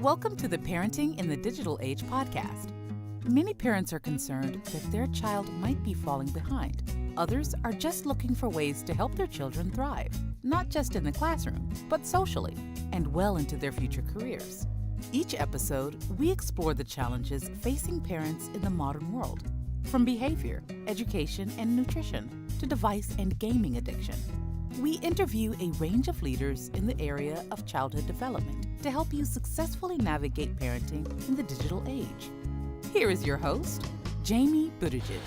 Welcome to the Parenting in the Digital Age podcast. Many parents are concerned that their child might be falling behind. Others are just looking for ways to help their children thrive, not just in the classroom, but socially and well into their future careers. Each episode, we explore the challenges facing parents in the modern world, from behavior, education, and nutrition to device and gaming addiction. We interview a range of leaders in the area of childhood development to help you successfully navigate parenting in the digital age. Here is your host, Jamie Buttigieg.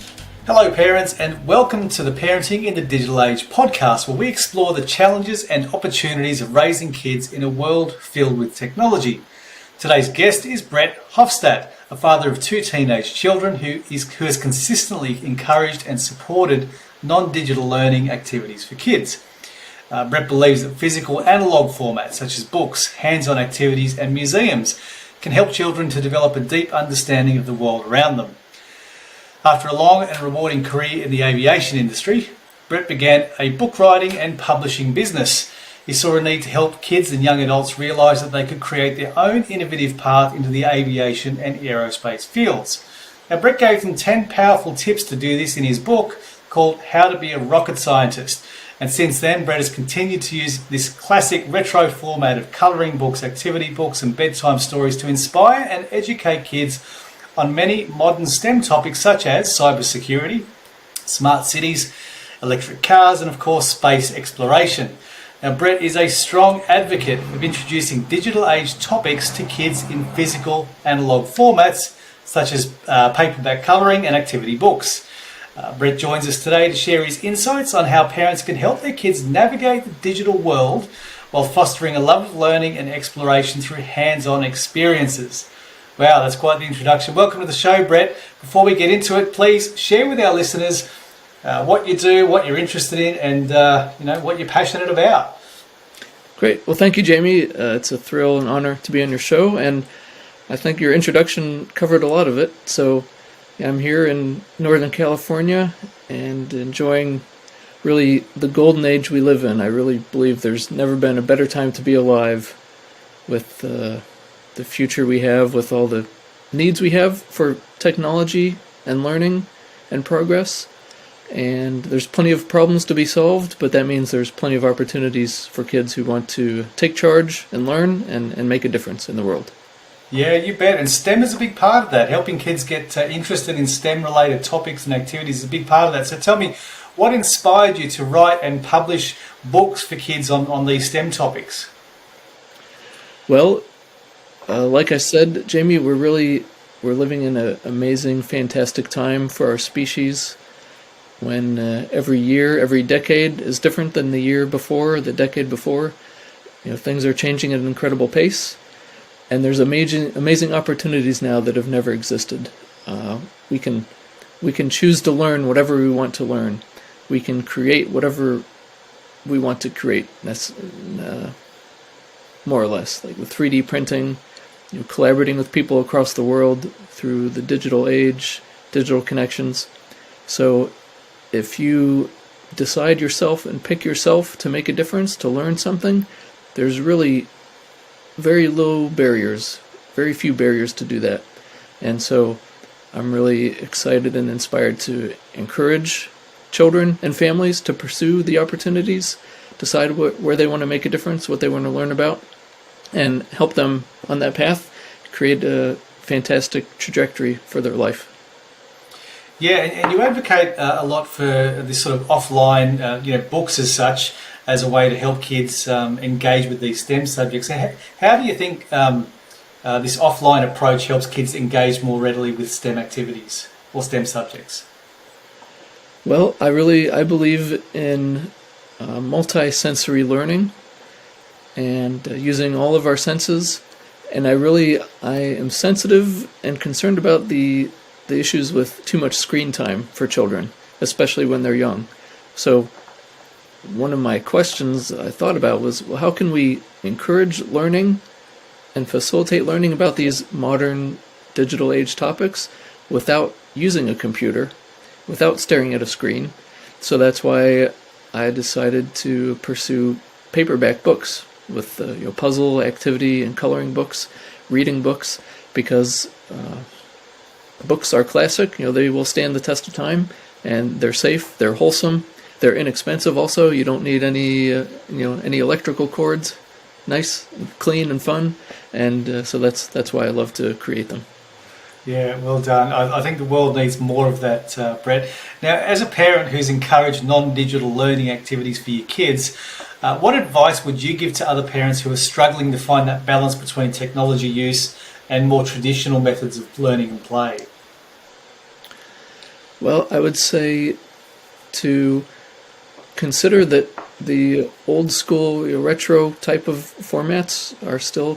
Hello parents, and welcome to the Parenting in the Digital Age podcast, where we explore the challenges and opportunities of raising kids in a world filled with technology. Today's guest is Brett Hoffstadt, a father of two teenage children who has consistently encouraged and supported non-digital learning activities for kids. Brett believes that physical analog formats such as books, hands-on activities and museums can help children to develop a deep understanding of the world around them. After a long and rewarding career in the aviation industry, Brett began a book writing and publishing business. He saw a need to help kids and young adults realise that they could create their own innovative path into the aviation and aerospace fields. Now, Brett gave them 10 powerful tips to do this in his book called How to Be a Rocket Scientist. And since then, Brett has continued to use this classic retro format of colouring books, activity books and bedtime stories to inspire and educate kids on many modern STEM topics such as cybersecurity, smart cities, electric cars and of course space exploration. Now, Brett is a strong advocate of introducing digital age topics to kids in physical analog formats such as paperback colouring and activity books. Brett joins us today to share his insights on how parents can help their kids navigate the digital world while fostering a love of learning and exploration through hands-on experiences. Wow, that's quite the introduction. Welcome to the show, Brett. Before we get into it, please share with our listeners what you do, what you're interested in, and what you're passionate about. Great. Well, thank you, Jamie. It's a thrill and honor to be on your show, and I think your introduction covered a lot of it. So I'm here in Northern California and enjoying really the golden age we live in. I really believe there's never been a better time to be alive with the future we have, with all the needs we have for technology and learning and progress. And there's plenty of problems to be solved, but that means there's plenty of opportunities for kids who want to take charge and learn and make a difference in the world. Yeah, you bet. And STEM is a big part of that. Helping kids get interested in STEM-related topics and activities is a big part of that. So tell me, what inspired you to write and publish books for kids on these STEM topics? Well, like I said, Jamie, we're living in an amazing, fantastic time for our species when every year, every decade is different than the year before, the decade before. Things are changing at an incredible pace. And there's amazing opportunities now that have never existed. We can choose to learn whatever we want to learn. We can create whatever we want to create. That's more or less like with 3D printing, collaborating with people across the world through the digital age, digital connections. So if you decide yourself and pick yourself to make a difference, to learn something, there's really very low barriers, very few barriers to do that. And so I'm really excited and inspired to encourage children and families to pursue the opportunities, decide where they want to make a difference, what they want to learn about, and help them on that path, create a fantastic trajectory for their life. Yeah, and you advocate a lot for this sort of offline, books as such, as a way to help kids engage with these STEM subjects. How do you think this offline approach helps kids engage more readily with STEM activities or STEM subjects? Well, I believe in multi-sensory learning and using all of our senses. And I am sensitive and concerned about the issues with too much screen time for children, especially when they're young. So one of my questions I thought about was, well, how can we encourage learning and facilitate learning about these modern digital age topics without using a computer, without staring at a screen? So that's why I decided to pursue paperback books with puzzle, activity, and coloring books, reading books, because books are classic. They will stand the test of time, and they're safe, they're wholesome, they're inexpensive. Also, you don't need any electrical cords. Nice, clean, and fun, and so that's why I love to create them. Yeah, well done. I think the world needs more of that, Brett. Now, as a parent who's encouraged non-digital learning activities for your kids, what advice would you give to other parents who are struggling to find that balance between technology use and more traditional methods of learning and play? Well, I would say to consider that the old school retro type of formats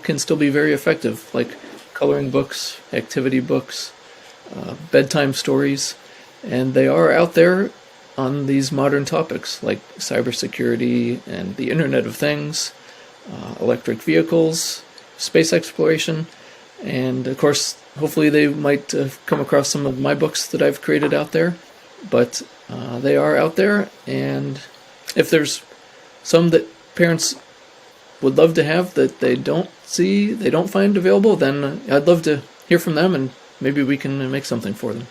can still be very effective, like coloring books, activity books, bedtime stories, and they are out there on these modern topics like cybersecurity and the Internet of Things, electric vehicles, space exploration, and of course, hopefully they might come across some of my books that I've created out there, but they are out there, and if there's some that parents would love to have that they don't find available, then I'd love to hear from them, and maybe we can make something for them.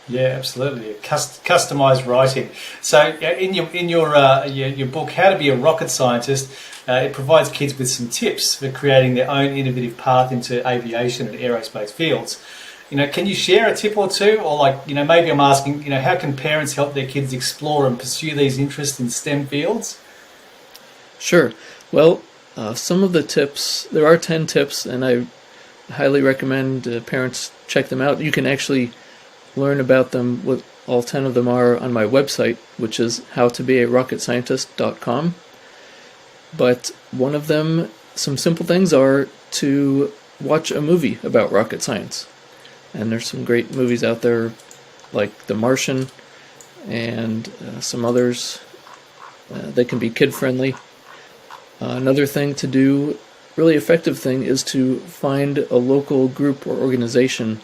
Yeah, absolutely. Customized writing. So in your book, How to Be a Rocket Scientist, it provides kids with some tips for creating their own innovative path into aviation and aerospace fields. Can you share a tip or two? Or maybe I'm asking, how can parents help their kids explore and pursue these interests in STEM fields? Sure. Well, some of the tips, there are 10 tips, and I highly recommend parents check them out. You can actually learn about them, what all 10 of them are, on my website, which is howtobearocketscientist.com. But one of them, some simple things, are to watch a movie about rocket science. And there's some great movies out there like The Martian and some others. They can be kid-friendly. Another thing to do, really effective thing, is to find a local group or organization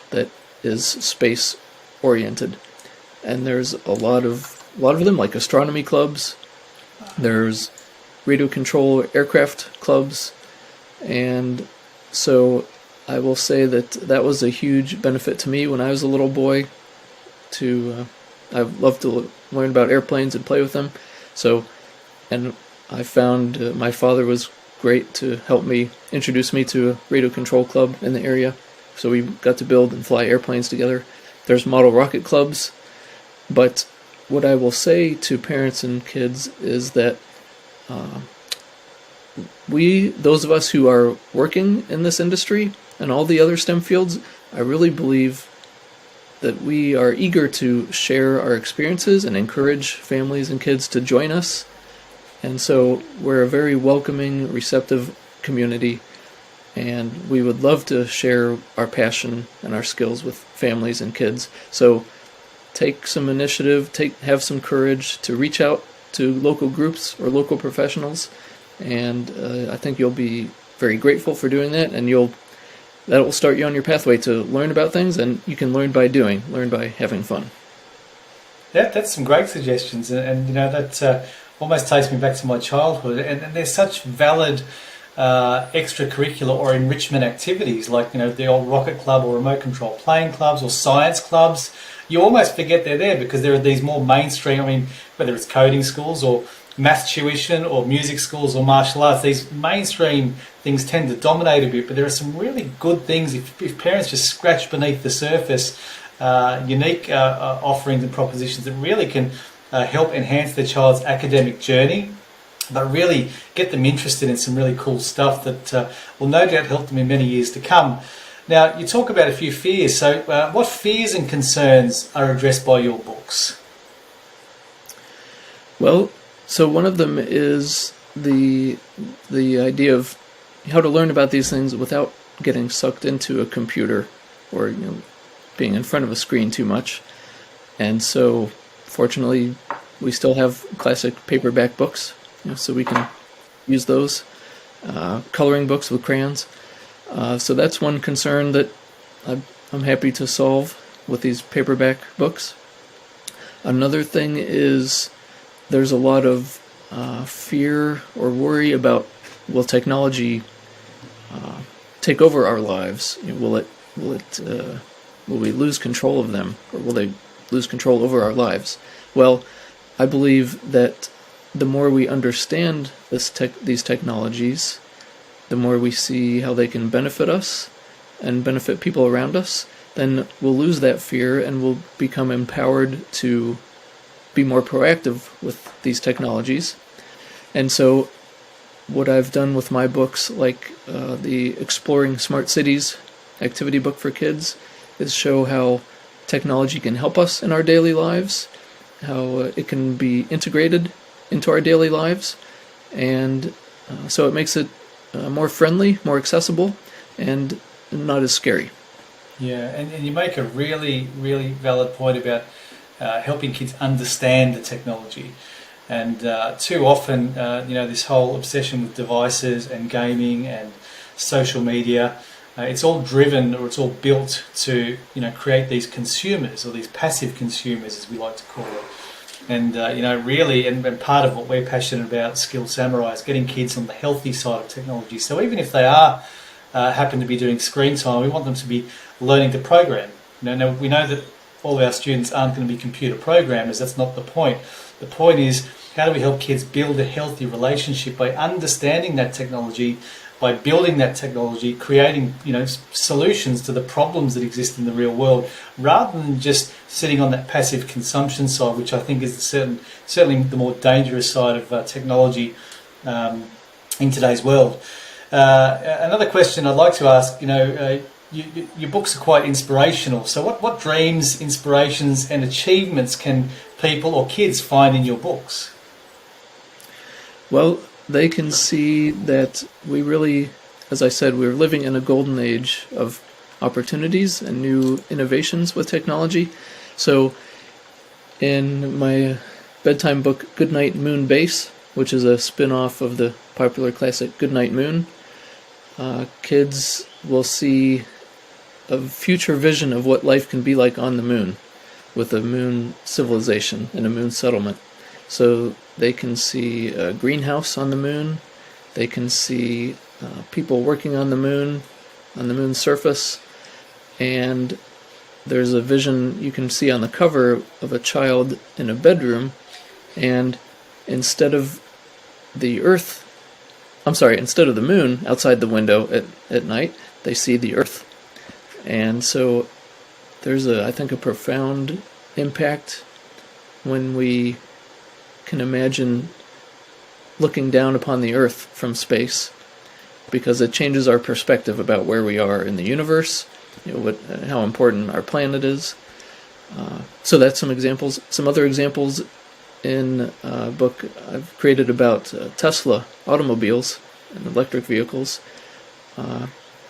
that is space-oriented. And there's a lot of them, like astronomy clubs. There's radio control aircraft clubs. And so I will say that was a huge benefit to me when I was a little boy. I loved to learn about airplanes and play with them. And I found my father was great to help me, introduce me to a radio control club in the area. So we got to build and fly airplanes together. There's model rocket clubs. But what I will say to parents and kids is that those of us who are working in this industry and all the other STEM fields, I really believe that we are eager to share our experiences and encourage families and kids to join us. And so we're a very welcoming, receptive community, and we would love to share our passion and our skills with families and kids. So take some initiative, have some courage to reach out to local groups or local professionals, and I think you'll be very grateful for doing that, and that will start you on your pathway to learn about things, and you can learn by having fun. That's some great suggestions, and that almost takes me back to my childhood, and there's such valid extracurricular or enrichment activities like the old rocket club or remote control plane clubs or science clubs. You almost forget they're there because there are these more mainstream, whether it's coding schools or math tuition or music schools or martial arts, these mainstream things tend to dominate a bit, but there are some really good things if parents just scratch beneath the surface, unique offerings and propositions that really can help enhance their child's academic journey, but really get them interested in some really cool stuff that will no doubt help them in many years to come. Now, you talk about a few fears. So what fears and concerns are addressed by your books? Well, so one of them is the idea of how to learn about these things without getting sucked into a computer or being in front of a screen too much. And so, fortunately, we still have classic paperback books, so we can use those. Coloring books with crayons. So that's one concern that I'm happy to solve with these paperback books. Another thing is there's a lot of fear or worry about, will technology take over our lives? Will we lose control of them, or will they lose control over our lives? Well, I believe that the more we understand these technologies, the more we see how they can benefit us and benefit people around us, then we'll lose that fear and we'll become empowered to be more proactive with these technologies. And so what I've done with my books, like the Exploring Smart Cities activity book for kids, is show how technology can help us in our daily lives, how it can be integrated into our daily lives, and so it makes it more friendly, more accessible, and not as scary. Yeah, and you make a really, really valid point about helping kids understand the technology. And too often, this whole obsession with devices and gaming and social media, it's all driven, or it's all built to, create these consumers, or these passive consumers, as we like to call it. And, really, and part of what we're passionate about, Skill Samurai, is getting kids on the healthy side of technology. So even if they happen to be doing screen time, we want them to be learning to program. Now we know that all of our students aren't going to be computer programmers. That's not the point. The point is, how do we help kids build a healthy relationship by understanding that technology, by building that technology, creating solutions to the problems that exist in the real world, rather than just sitting on that passive consumption side, which I think is certainly the more dangerous side of technology in today's world. Another question I'd like to ask, your books are quite inspirational. So what dreams, inspirations and achievements can people or kids find in your books? Well, they can see that we really, as I said, we're living in a golden age of opportunities and new innovations with technology. So in my bedtime book, Goodnight Moon Base, which is a spin-off of the popular classic Goodnight Moon, kids will see a future vision of what life can be like on the moon, with a moon civilization and a moon settlement. So they can see a greenhouse on the moon, they can see people working on the moon's surface, and there's a vision you can see on the cover of a child in a bedroom, and instead of the moon outside the window at night, they see the Earth. And so there's I think a profound impact when we can imagine looking down upon the Earth from space, because it changes our perspective about where we are in the universe, how important our planet is. So that's some examples. Some other examples in a book I've created about Tesla automobiles and electric vehicles.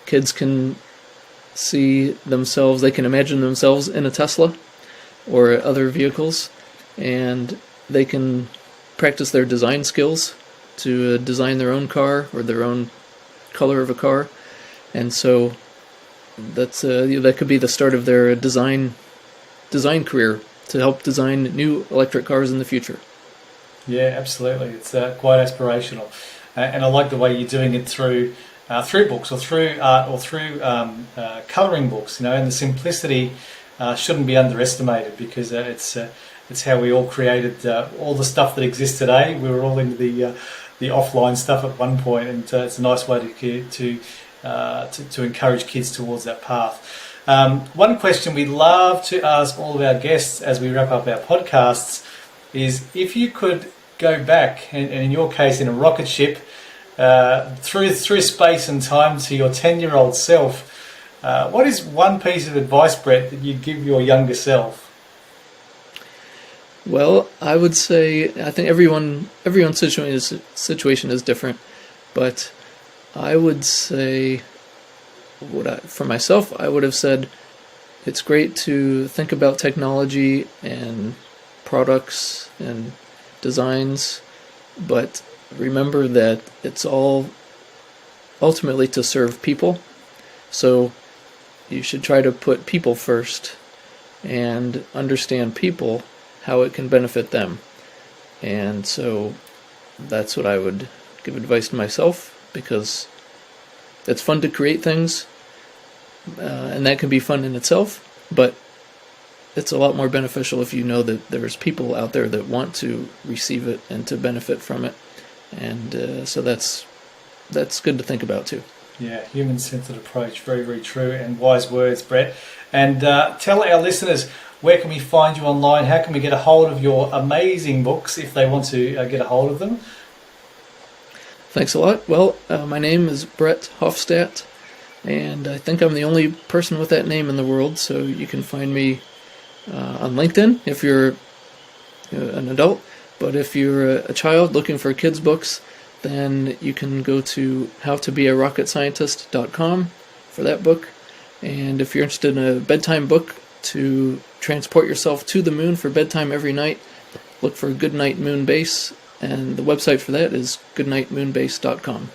Kids can see themselves, they can imagine themselves in a Tesla or other vehicles, and they can practice their design skills to design their own car or their own color of a car. And so that could be the start of their design career, to help design new electric cars in the future. Yeah, absolutely. It's quite aspirational, and I like the way you're doing it through books, or through art, or through colouring books. And the simplicity shouldn't be underestimated, because it's how we all created all the stuff that exists today. We were all into the offline stuff at one point, and it's a nice way to encourage kids towards that path. One question we love to ask all of our guests as we wrap up our podcasts is, if you could go back, and in your case in a rocket ship, through space and time to your 10-year-old self, what is one piece of advice, Brett, that you'd give your younger self? Well, I would say, I think everyone's situation is different, but I would say, for myself, I would have said, it's great to think about technology and products and designs, but remember that it's all ultimately to serve people. So you should try to put people first and understand people, how it can benefit them. And so that's what I would give advice to myself, because It's fun to create things, and that can be fun in itself, but it's a lot more beneficial if you know that there's people out there that want to receive it and to benefit from it. And so that's good to think about too. Yeah, human-centered approach. Very, very true, and wise words, Brett. And tell our listeners, where can we find you online? How can we get a hold of your amazing books if they want to get a hold of them? Thanks a lot. Well, my name is Brett Hoffstadt, and I think I'm the only person with that name in the world, so you can find me on LinkedIn if you're an adult. But if you're a child looking for kids' books, then you can go to howtobearocketscientist.com for that book. And if you're interested in a bedtime book to transport yourself to the moon for bedtime every night, look for Goodnight Moon Base, and the website for that is goodnightmoonbase.com.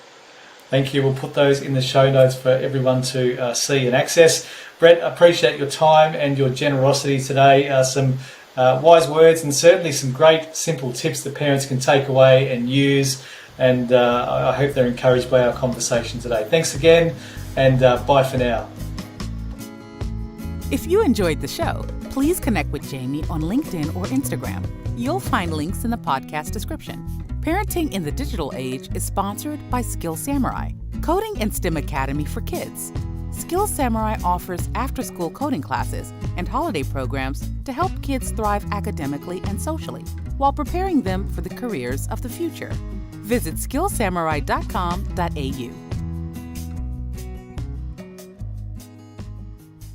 Thank you. We'll put those in the show notes for everyone to see and access. Brett, appreciate your time and your generosity today. Some wise words and certainly some great simple tips that parents can take away and use. And I hope they're encouraged by our conversation today. Thanks again, and bye for now. If you enjoyed the show, please connect with Jamie on LinkedIn or Instagram. You'll find links in the podcast description. Parenting in the Digital Age is sponsored by Skill Samurai, Coding and STEM Academy for Kids. Skill Samurai offers after-school coding classes and holiday programs to help kids thrive academically and socially while preparing them for the careers of the future. Visit skillsamurai.com.au.